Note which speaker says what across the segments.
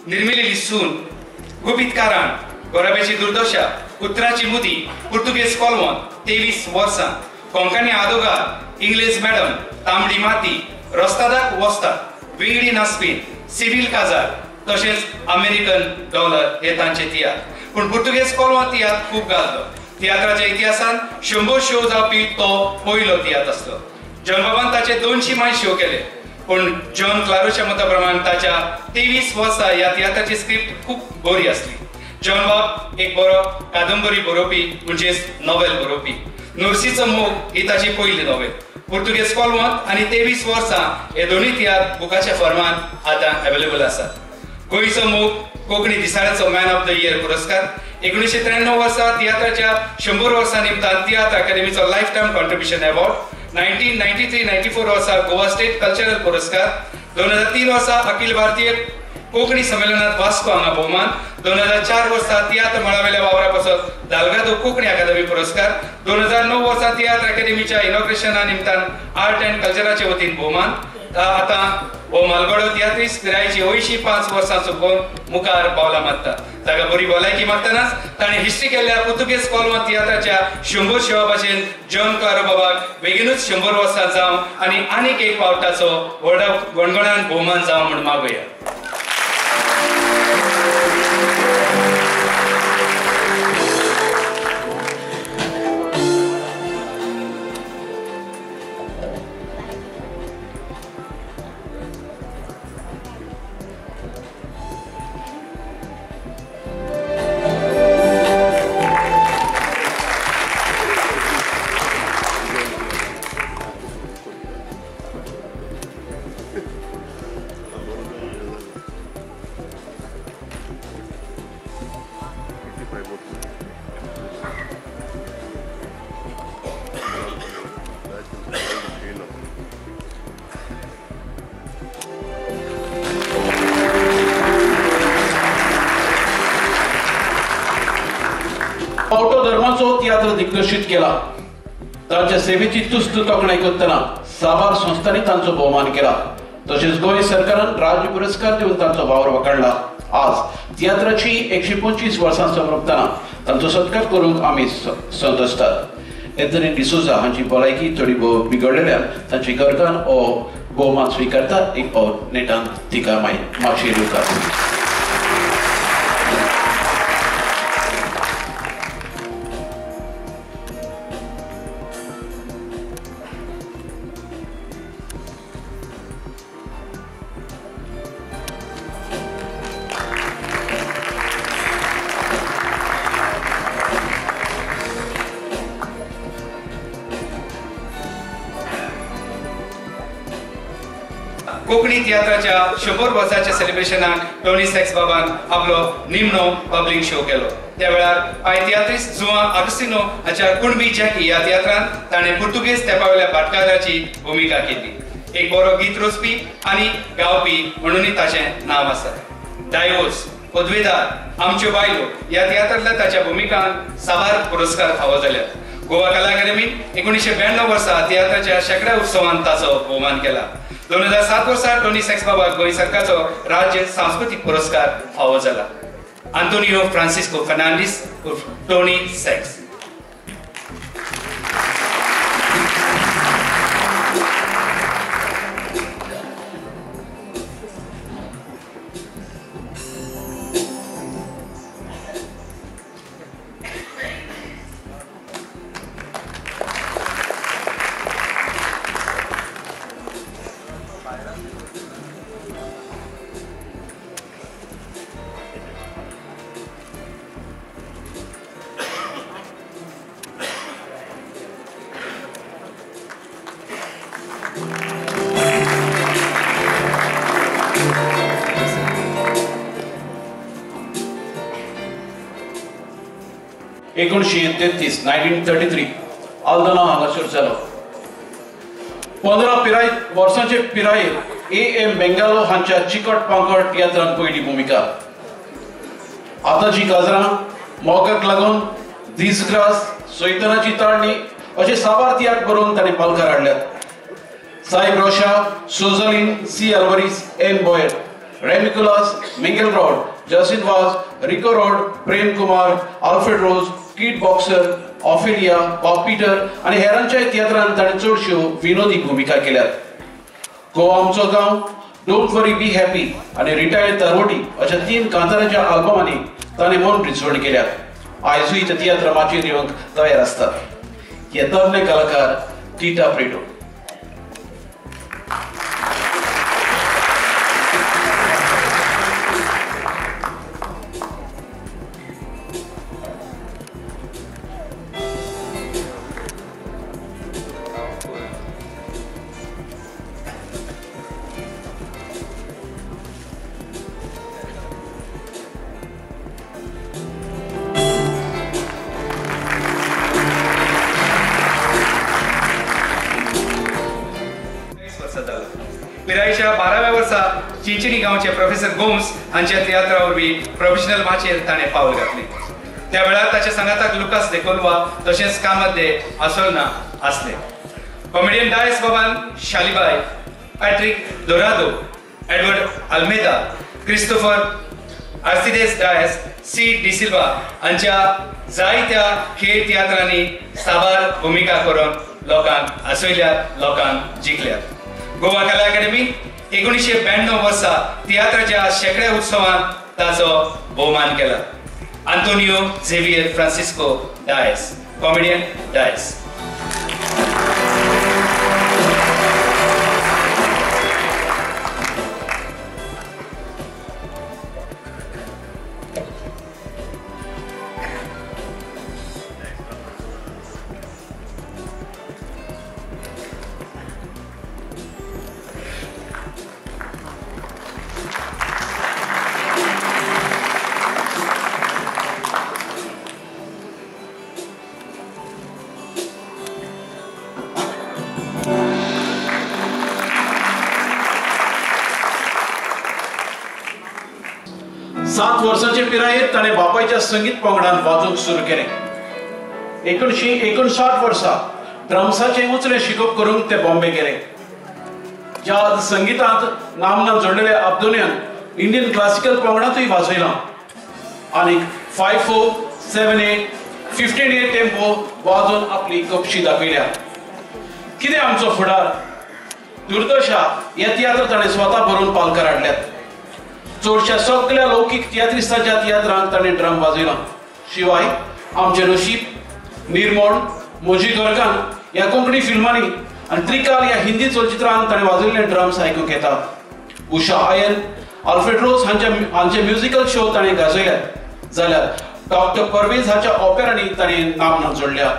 Speaker 1: निर्मिलेली सून, गुपित कारण, गोराब्याची दुर्दशा, उतराची मुदी, पुर्तुगेज कोलवोन, 23 वर्सां, कोंकणी आदोगार, इंग्लीश मॅडम, तांबडी माती, रस्तादाक वस्ताद, विंगडी नासपीन, सिव्हिल काजार, तशेंच अमेरिकन डॉलर हे तांचे तियात्र. पूण पुर्तुगेज कोलवोन तियात्र खूब गाजलो. तियात्राच्या इतिहासान 100 शो जावपी तो पयलो तियात्र आसलो. जॉन बाबान ताचे 200 माय शो केले. पण जॉन क्लारोच्या मता प्रमाण ताच्या 23 वर्सां ह्या तियात्राची स्क्रिप्ट खूब बरी आसली. जॉन बाब एक बरो कादंबरी बरोवपी म्हणजेच नॉवेल बरोवपी. नोर्सीचो मोग ही ताची पयली नॉवेल. पुर्तुगेज कोलवोन आनी 23 वर्सां हे दोनूय तियात्र बुकाच्या फॉर्मान आतां अवेलेबल आसात. गोंयचो मोग कोंकणी दिसाळ्याचो मॅन ऑफ द इयर पुरस्कार. 1993 वर्सा तियात्राच्या 100 वर्सां निमतान तियात्र अकादेमीचो लायफ टायम कॉन्ट्रिब्युशन अवॉर्ड. 1993-94 वर्सा गोवा स्टेट कल्चरल पुरस्कार. 2003 वर्सा अखिल भारतीय कोंकणी संमेलनात वास्को हांगा भोवमान. 2004 वर्सा तियात्र मळावेल्या वावरा पासत दालगादो कोंकणी अकादेमी पुरस्कार. 2009 वर्सा तियात्र अकादेमीच्या इनॉग्रेशना निमतान आर्ट अँड कल्चराचे वतीन भोवमान. आतां हो मालगडो तियात्रीस पिरायेची 85 वर्सां चुकोवन मुखार पावलां मारता. ताका बरी भलायकी मागतानाच ताणें हिस्ट्री केल्ल्या पुर्तुगेज कोलवोन तियात्राच्या 100 शोआ भाशेन जॉन क्लारो बाबाक बेगीनूच 100 वर्सां जावं आनी आनीक एक पावटाचो व्हडा गणगणान भोवमान जावं म्हूण मागुया.
Speaker 2: पावटो धर्माचो तियात्र दिग्दर्शीत केला. तांच्या सेवेची तुस्त तोखणाय करतना साबार संस्थांनी तांचो भोवमान केला. तशेंच गोंय सरकारान राज्य पुरस्कार दिवन तांचो वावर वखडला. आज तियात्राची 125 वर्सां समरपतना तांचो सत्कार करूंक आमी संतोशतात. एंथनी डिसोजा हांची भलायकी थोडी बिगडलेल्यान तांची घरकान्न हो भोवमान स्विकारता. एक पावट नेटान तिका मातशी दिवतात.
Speaker 1: कोंकणी तियात्राच्या 100 वर्साच्या सेलिब्रेशनाक टोनी सॅक्स बाबान आपलो निमणो पब्लिक शो केलो. त्या वेळार तियात्रीस जुआ आगुस्तिनो हाच्या कुणबी जॅकी ह्या तियात्रांत ताणें पुर्तुगेज तेंपावेल्या भाटकाराची भुमिका केली. एक बरो गीत रचपी आनी गावपी म्हणूनय ताचें नांव आसा. डायवोर्स, पदवीदार, आमच्यो बायलो ह्या तियात्रांतल्या ताच्या भुमिकांक साबार पुरस्कार फावो जाल्यात. गोवा कला अकादेमीन 1992 वर्सा तियात्राच्या शेकडा उत्सवांत ताचो भोवमान केला. 2007 वर्सा टोनी सॅक्स बाबाक गोंय सरकारचो राज्य सांस्कृतिक पुरस्कार फावो जाला. आंतोनियो फ्रांसिस्को फर्नांडीस उर्फ टोनी सॅक्स.
Speaker 2: एकोणीसशे 1933 आल्दोना हांगासर जालो. 15 वर्सांचे पिरायेर A.M. बेंगालो हांच्या चिकट पांकट तियात्रांत पयली भुमिका. आतांची काजरां, मोगाक लागून, दिसग्रास, सैतानाची ताळणी अशे साबार तियात्र बरोवन ताणें पालकार हाडल्यात. सायब रोशा, सोजलिन, सी अल्वारीस, एन बॉयर रेमिकुलास, मिंगेल रॉड, जसिन वाज, रिको रॉड, प्रेम कुमार, आल्फ्रेड रोज, कीट बॉक्सर, ऑफिलिया, बॉब पीटर आणि हेरांच्या तियात्रांत ताणें चडश्यो विनोदी भुमिका केल्यात. गोवा आमचो गांव, डोंट वरी बी हॅपी आणि रिटायर्ड तरवटी अशा 3 कांताराच्या आल्बमांनी ताणें मन रिजवण केल्यात. आयजूय ते तियात्र माचयेर येवंक तयार आसतात. हे तरुण कलाकार टिटा प्रेटो.
Speaker 1: पिरायेच्या 12व्या वर्सा चिंचिणी गांवचे प्रोफेसर गोम्स हांच्या तियात्रा वरवीं प्रोफेशनल माचयेर ताणें पावल घातलें. त्या वेळार ताच्या सांगाताक लुकास देकोल्वा तशेंच कामध्ये आसोलना आसले. कॉमेडियन डायस बाबान शालिबाय, पॅट्रिक दोरादो, एडवर्ड अल्मेदा, क्रिस्टोफर आर्सिदेस डायस, सी डिसिल्वा हांच्या जायत्या खेळ तियात्रांनी साबार भुमिका करून लोकांक आसयल्यात, लोकांक जिखल्यात. गोवा कला अकादमी 1992 वर्सा तियात्राच्या शेकड्या उत्सवांत ताचो भोवमान केला. आंतोनियो झेवियर फ्रांसिस्को डायस, कॉमेडियन डायस.
Speaker 2: सात वर्सांचे पिरायेर ताणें बापायच्या संगीत पंगडान वाजोवंक सुरू केलें. 1959 वर्सा ड्रम्साचें उचलें शिकप करूंक ते बॉम्बे गेले. ज्या संगीतांत नामना जोडलेले अब्दुल्ल्यान इंडियन क्लासिकल पंगडांतूय वाजयलां आनी 5/4, 7/8, 15/8 टेम्पो वाजोवन आपली कपशी दाखयल्या. कितें आमचो फुडार? दुर्दशा ह्या तियात्र ताणें स्वता बरोवन पालकार हाडल्यात. चडशा सगळ्या लौकीक तियात्रिस्तांच्या तियात्रांक ताणें ड्रम वाजयला. शिवाय आमचे नशीब, निर्मोण, म्हजी गोरगान ह्या कोंकणी फिल्मांनी आनी त्रिकाल ह्या हिंदी चलचित्रांत ताणें वाजयल्ले ड्रम्स आयकूंक येता. उषा आयन, आल्फ्रेड रोज हांचे म्युजिकल शो ताणें गाजयल्यात. जाल्यार डॉक्टर परवेज हांच्या ऑपेरांनी ताणें नामना जोडल्या.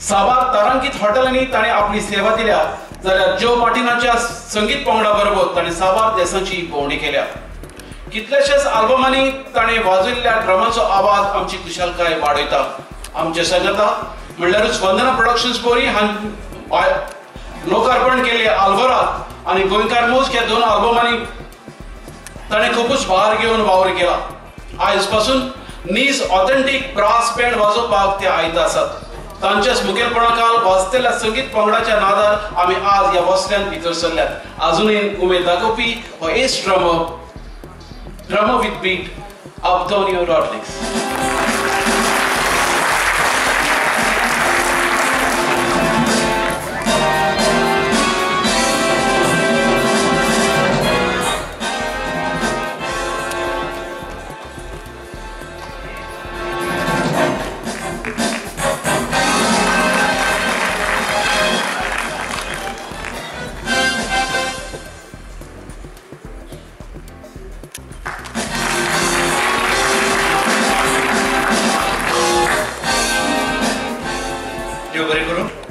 Speaker 2: साबार तारांकीत हॉटेलांनी ताणें आपली सेवा दिल्या. जाल्यार जो मार्टिनाच्या संगीत पंगडा बरोबर ताणें साबार देशांची भोंवडी केल्या. कितलेशेच आल्बमांनी ताणें वाजयल्ल्या ड्रमाचो आवाज आमची कुशलकाय वाडयता. आमचे संगता म्हणल्यारूच वंदना प्रोडक्शन्स बोरी हांणी लोकार्पण केले आल्वरात आनी गोंयकार मोज ह्या 2 आल्बमांनी ताणें खूबच भार घेवन वावर केला. आयज पासून नीज ऑथेंटीक ब्रास बँड वाजोवपाक ते आयता आसात. तांच्याच मुखेलपणाखाल वाजतेल्या संगीत पंगडाच्या नादार आमी आज ह्या वसल्यांत भितर सरल्यात. आजुनूय उमेद दाखोवपी हो S drummer with beat, Antonio Rodriguez.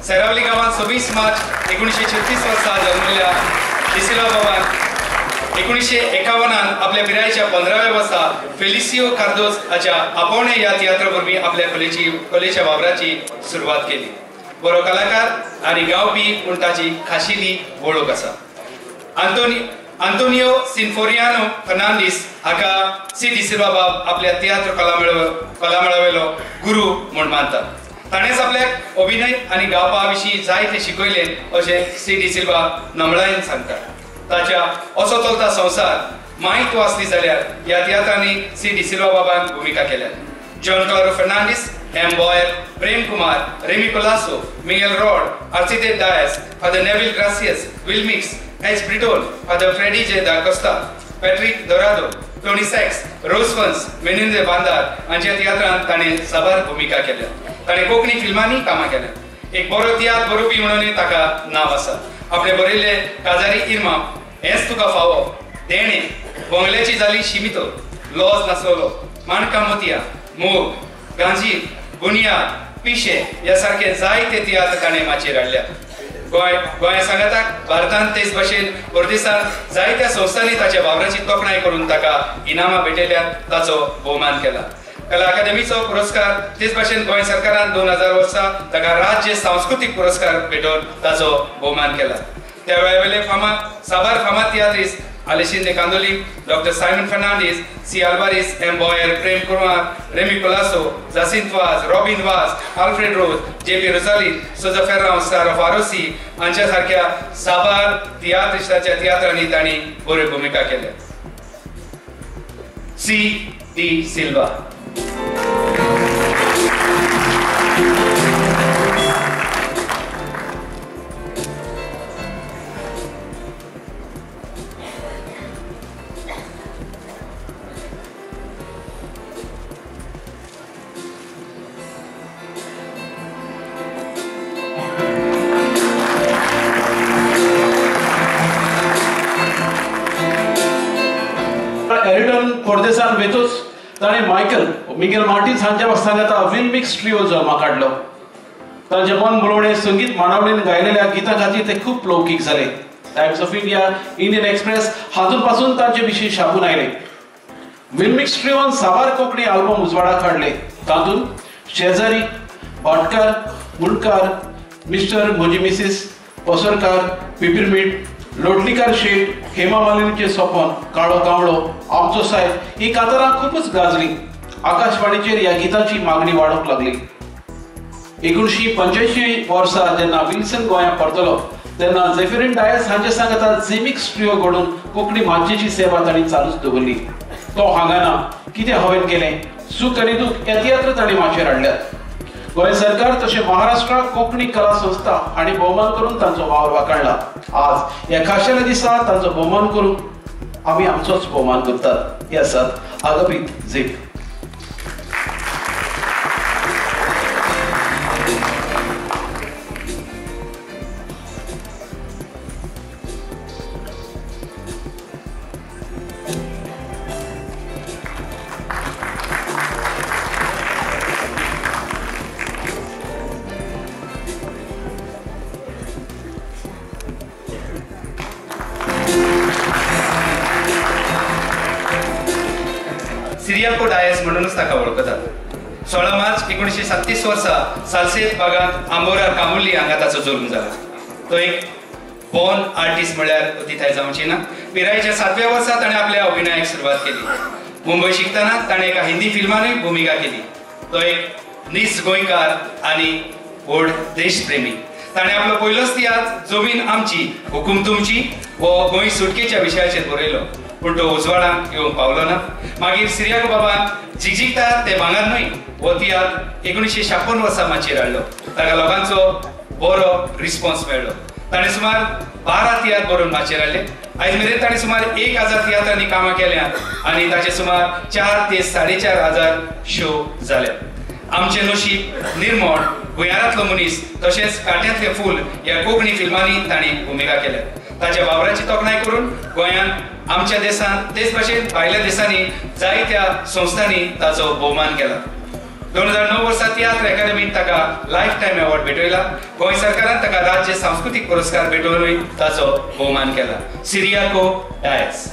Speaker 1: Seraulim गावात 26 मार्च 1936 वर्सा जन्मलेल्या डिसिल्वा बाबान 1951 आपल्या पिरायेच्या 15व्या वर्सा फेलिसिओ कार्दोज हाच्या आपोवणे ह्या तियात्रा वरवीं आपल्या कलेच्या वावराची सुरवात केली. बरो कलाकार आनी गावपी पूण ताची खाशेली वळख आसा. आंतोनियो सिन्फोरियानो फर्नांडीस हाका सी डिसिल्वा बाब आपल्या तियात्र कलामेळावेलो गुरू म्हूण मानतात. ताणेच आपल्याक अभिनय आनी गावपा विशीं जायते शिकयले अशें सी डिसिल्वा नमळायेन सांगतात. ताच्या असो चलता संवसार माहीत वाचली जाल्यार ह्या तियात्रांनी सी डी सिल्वा बाबान भुमिका केल्या. John Claro Fernandes, M Boyer, Prem Kumar, Remy Colaco, Miguel Rod, Alcides Dias, father Nevil Gracias, Will Mix, H Britton, father Freddy J da Costa, Patrick Dorado, Tony Sax, Rose Fons, मेनिंदे बांदार हांच्या तियात्रांत ताणें साबार भुमिका केल्या. ताणें कोंकणी फिल्मांनी कामां केल्या. एक बरो तियात्र बरोवपी म्हणून ताका नांव आसा. आपणे बरयल्ले काजारी इर्मा, हेंच तुका फावो, देणे, बंगल्याची जाली शिमितो, लॉज नासलोलो, माणका मोतिया, मोग, गांजीर, बुनियाद, पिशे ह्या सारखे जायते तियात्र ताणें माचयेर हाडल्या. गोंया सांगाताक भारतांत तेच भाशेन परदेसांत जायत्या संस्थांनी ताच्या वावराची तोखणाय करून ताका इनामां भेटयल्यात, ताचो भोवमान केला. कला अकादमीचो पुरस्कार तेच भाशेन गोंय सरकारान 2000 वर्सा ताका राज्य सांस्कृतिक पुरस्कार भेटोवन ताचो भोवमान केला. त्या वेळेवेले साबार फामाद तियात्रीस Alexandre Candoli, Dr. Simon Fernandes, C. Alvarez, M. Boyer, Prem Kumar, Remy Colasso, Jacinth Vaz, Robin Vaz, Alfred Rose, J.P. Rosalin, Souza Ferrão, Sara Farossi हांच्या सारख्या साबार तियात्रिस्टांच्या तियात्रांनी तांणी बऱ्यो भुमिका केल्या. सी डी सिल्वा
Speaker 2: एरिटन परदेसान वेतूच ताणें मिगेल मार्टिन्स हांच्या वास्तांत विल मिक्स ट्रिओ जल्माक हाडलो. तांचे मन भुलवणे संगीत मांडावळीन गायलेल्या गितां खातीर ते खूब लौकीक जाले. Times of India, Indian express हातून पासून तांचे विशीं छापून आयले. विल मिक्स ट्रिओन साबार कोंकणी आल्बम उजवाडाक हाडले. तातूंत शेजारी, भाटकार, मुंडकार, मिस्टर म्हजी मिसीस, पसरकार, पिपिरमीट, लोटलीकार शेट, हेमा मालिनीचे सोपन, काळो कांबळो, आमचो साहेब ही कातरां खूपच गाजली. आकाशवाणीचेर ह्या गितांची मागणी वाडूंक लागली. 1985 वर्सा जेन्ना विल्सन गोंयांत परतलो तेन्ना झेफिरिन डायस हांचे सांगता झेमिक्स ट्रिओ घडोवन कोंकणी माचयेची सेवा तांणी चालूच दवरली. तो हांगा ना, कितें हांवें केलें, सूख आनी दूख ह्या तियात्र तांणी माचयेर हाडल्यात. गोंय सरकार तशें महाराष्ट्र कोंकणी कला संस्था हांणी भोवमान करून तांचो वावर वाखाणला. आज ह्या खाशेल्या दिसा तांचो भोवमान करून आमी आमचोच भोवमान करतात. हे आसात आगापीत झेप.
Speaker 1: सिरियाको डायस म्हणूनच ताका वळखतात. 16 मार्च 1937 वर्सा सालसेत बागांत आंबोरा कामुल्ली हांगा ताचो जल्म जाला. तो एक बॉर्न आर्टिस्ट म्हळ्यार अतिथाय जावची ना. पिरायेच्या 7व्या वर्सा ताणें आपल्या अभिनयाक सुरवात केली. मुंबय शिकतना ताणें एका हिंदी फिल्मानूय भुमिका केली. तो एक नीस गोंयकार आनी व्हड देशप्रेमी. ताणें आपलो पयलोच तियात्र जमीन आमची हुकूम तुमची हो गोंय सुटकेच्या विशयाचेर बरयलो, पूण तो उजवाडाक येवंक पावलो ना. मागीर सिरियाको बाबान झिकझिकता ते भांगर न्हय हो तियात्र 1956 वर्सा माचयेर हाडलो. ताका लोकांचो बरो रिस्पॉन्स मेळ्ळो. ताणें सुमार 12 तियात्र बरोवन माचयेर हाडले. आयज मेरेन ताणें सुमार 1000 तियात्रांनी कामां केल्यात आनी ताचे सुमार 4 ते 4,500 शो जाल्यात. आमचे नशीब निर्मळ, भुंयारांतलो मनीस तशेंच काट्यांतलें फूल ह्या कोंकणी फिल्मांनी तांणी भुमिका केल्या. ताच्या वावराची तोखणाय करून गोंयांत आमच्या देशांत तेच भाशेन भायल्या देशांनी जायत्या संस्थांनी ताचो भोवमान केला. 2009 वर्सा तियात्र अकादमीन ताका लायफ टायम अवॉर्ड भेटयला. गोंय सरकारान ताका राज्य सांस्कृतिक पुरस्कार भेटोवनूय ताचो भोवमान केला. सिरियाको Dias.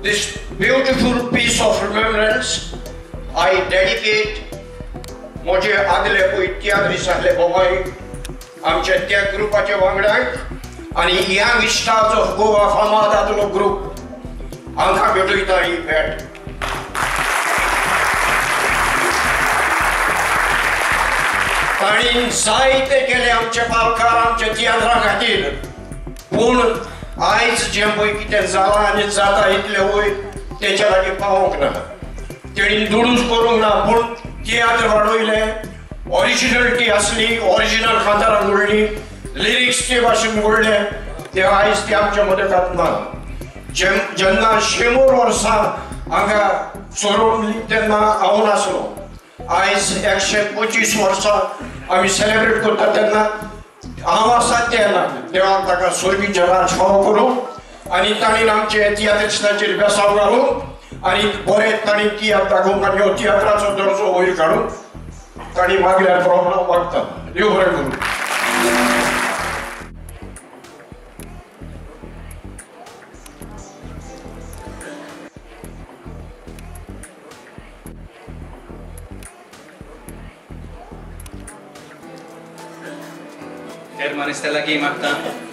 Speaker 3: this beautiful piece of remembrance I dedicate म्हजे आदले पळय तियात्र दिसातले बाबाय आमच्या त्या ग्रुपाच्या वांगड्यांक आनी यंग स्टार्स ऑफ गोवा फामाद आदलो ग्रुप हांकां भेटयता ही भेट. तांणी जायते केले आमचे पालकार आमच्या तियात्रा खातीर, पूण आयज जें पळय कितें जालां आनी जाता इतलें वयर तेच्या लागीं पावोंक ना. तेणी दुडूस करूंक ना, पूण तियात्र वाडयलें, ओरिजिनलिटी आसली, ओरिजिनल खांदारान घडली, लिरिक्स ते भाशेन घडले, ते आयज ते आमच्या मदतात ना. जेन्ना 100 वर्सां हांगा सोडून तेन्ना हांव नासलो, आयज 125 वर्सां आमी सेलेब्रेट करता तेन्ना हांव आसा तेन्ना देवान ताका स्वर्गीय राज फावो करूं आनी ताणीन आमचे तियात्रिस्टाचेर बेसांव घालूं आनी बरें ताणी तियात्र दाखोवंक आनी ह्यो तियात्राचो दर्जो वयर काडून ताणी मागल्यार प्रॉब्लम वागता. देव बरें करूं.
Speaker 1: Hermanes, te la que matan.